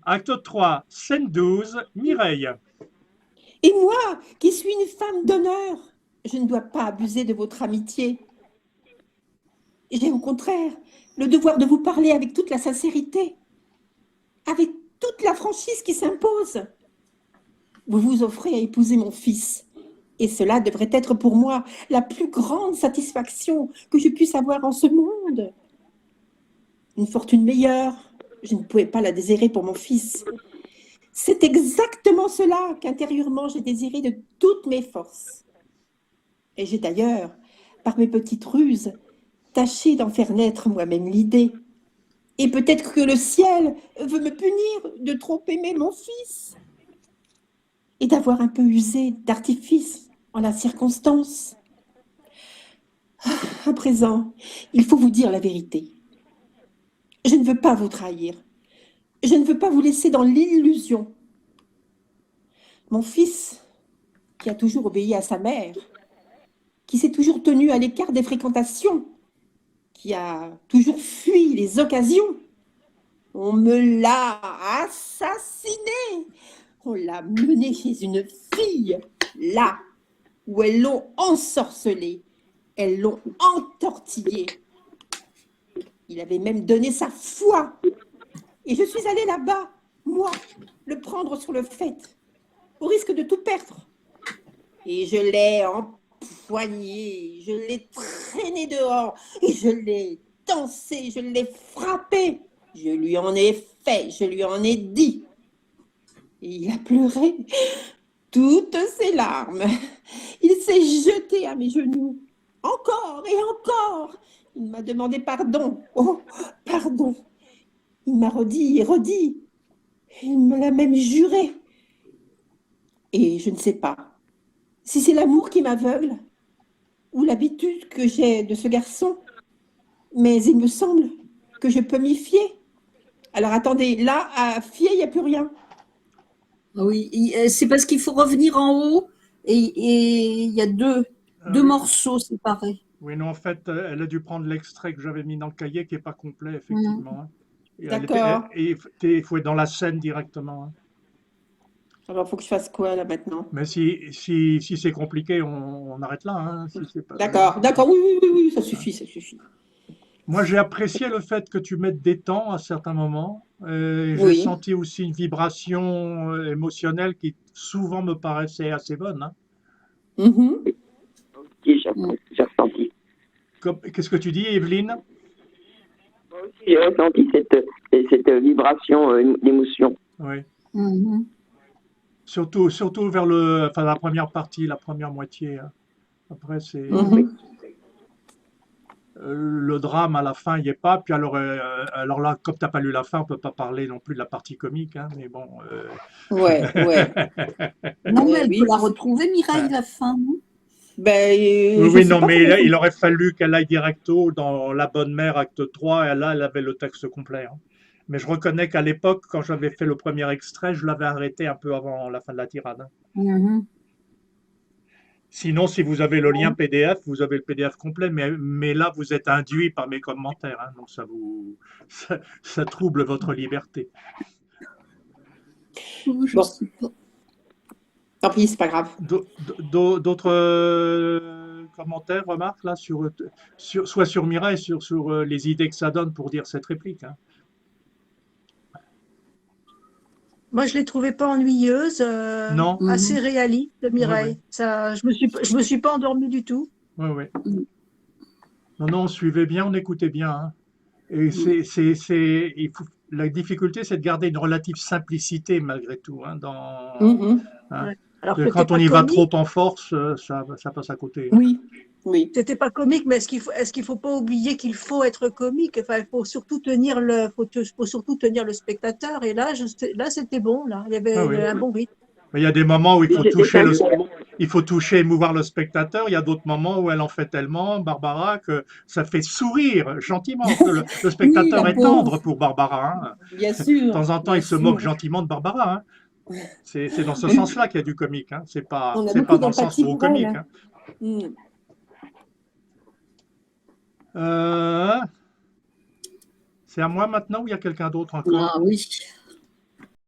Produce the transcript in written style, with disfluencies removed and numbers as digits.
Acte 3, scène 12, Mireille. Et moi, qui suis une femme d'honneur, je ne dois pas abuser de votre amitié. J'ai au contraire le devoir de vous parler avec toute la sincérité, avec toute la franchise qui s'impose. Vous vous offrez à épouser mon fils, et cela devrait être pour moi la plus grande satisfaction que je puisse avoir en ce monde. Une fortune meilleure, je ne pouvais pas la désirer pour mon fils. C'est exactement cela qu'intérieurement j'ai désiré de toutes mes forces. Et j'ai d'ailleurs, par mes petites ruses, tâché d'en faire naître moi-même l'idée. Et peut-être que le ciel veut me punir de trop aimer mon fils et d'avoir un peu usé d'artifice en la circonstance. À présent, il faut vous dire la vérité. Je ne veux pas vous trahir. Je ne veux pas vous laisser dans l'illusion. Mon fils, qui a toujours obéi à sa mère, qui s'est toujours tenu à l'écart des fréquentations, qui a toujours fui les occasions, on me l'a assassiné. On l'a mené chez une fille, là où elles l'ont ensorcelé, elles l'ont entortillé. Il avait même donné sa foi. Et je suis allée là-bas, moi, le prendre sur le fait, au risque de tout perdre. Et je l'ai empoigné, je l'ai traîné dehors, et je l'ai dansé, je l'ai frappé. Je lui en ai fait, je lui en ai dit. Et il a pleuré toutes ses larmes. Il s'est jeté à mes genoux, encore et encore. Il m'a demandé pardon. Oh, pardon. Il m'a redit et redit. Il me l'a même juré. Et je ne sais pas si c'est l'amour qui m'aveugle ou l'habitude que j'ai de ce garçon, mais il me semble que je peux m'y fier. Alors attendez, là, à fier, il n'y a plus rien. Oui, c'est parce qu'il faut revenir en haut et il y a deux Oui. morceaux séparés. Oui, non, en fait, elle a dû prendre l'extrait que j'avais mis dans le cahier qui n'est pas complet, effectivement, hein. Et D'accord. il faut être dans la scène directement, hein. Alors, il faut que je fasse quoi là maintenant? Mais si c'est compliqué, on arrête là, hein, si c'est pas... D'accord, d'accord, oui, oui, oui, oui, ça suffit, ça suffit. Moi, j'ai apprécié le fait que tu mettes des temps à certains moments. J'ai Oui. senti aussi une vibration émotionnelle qui souvent me paraissait assez bonne, hein. Mhm. Qui Mm. j'ai ressenti. Qu'est-ce que tu dis, Evelyne? Moi aussi, j'ai ressenti cette vibration d'émotion. Oui. Mhm. Surtout vers la première partie, la première moitié, hein. Après, c'est Mhm. le drame à la fin, il n'y est pas. Puis alors là, comme tu n'as pas lu la fin, on ne peut pas parler non plus de la partie comique, hein, mais bon. Ouais, ouais. Non, mais elle peut Oui. la retrouver, Mireille, la fin, non? Ben, Oui, je oui, sais non, pas mais comment il faut. il aurait fallu qu'elle aille directo dans La Bonne Mère, acte 3, et là, elle avait le texte complet, hein. Mais je reconnais qu'à l'époque, quand j'avais fait le premier extrait, je l'avais arrêté un peu avant la fin de la tirade, hein. Mhm. Sinon, si vous avez le lien PDF, vous avez le PDF complet, mais là, vous êtes induit par mes commentaires, hein, donc ça trouble votre liberté. Oh, je Bon, sais pas. tant pis, c'est pas grave. D'autres commentaires, remarques là, soit sur Mireille, sur les idées que ça donne pour dire cette réplique, hein. Moi, je l'ai trouvée pas ennuyeuse, Non? assez Mhm. réaliste, Oui, oui, Mireille. Ça, je me suis pas endormie du tout. oui, oui. Mhm. Non, non, on suivait bien, on écoutait bien, hein. Et la difficulté, c'est de garder une relative simplicité malgré tout, hein, Mhm. hein. Ouais. Alors, Parce que c'était quand on pas y va trop comique, en force, ça passe à côté, hein. Oui, oui. c'était pas comique, mais est-ce qu'il faut pas oublier qu'il faut être comique? Enfin, il faut surtout tenir le spectateur. Et là, c'était bon, là. Il y Ah avait oui. un bon rythme. Mais il y a des moments où Oui, c'était sympa. il faut toucher, émouvoir le spectateur. Il y a d'autres moments où elle en fait tellement, Barbara, que ça fait sourire gentiment. Le Oui, spectateur la est tendre pauvre. pour Barbara, hein. Bien De sûr, temps en temps, bien il se moque sûr. gentiment de Barbara, hein. C'est dans ce Oui, sens-là qu'il y a du comique, hein. on a C'est beaucoup pas dans le sens d'empathie gros pour elle, comique, hein. hein. Mm. Euh, c'est à moi maintenant ou il y a quelqu'un d'autre encore? Ah oui.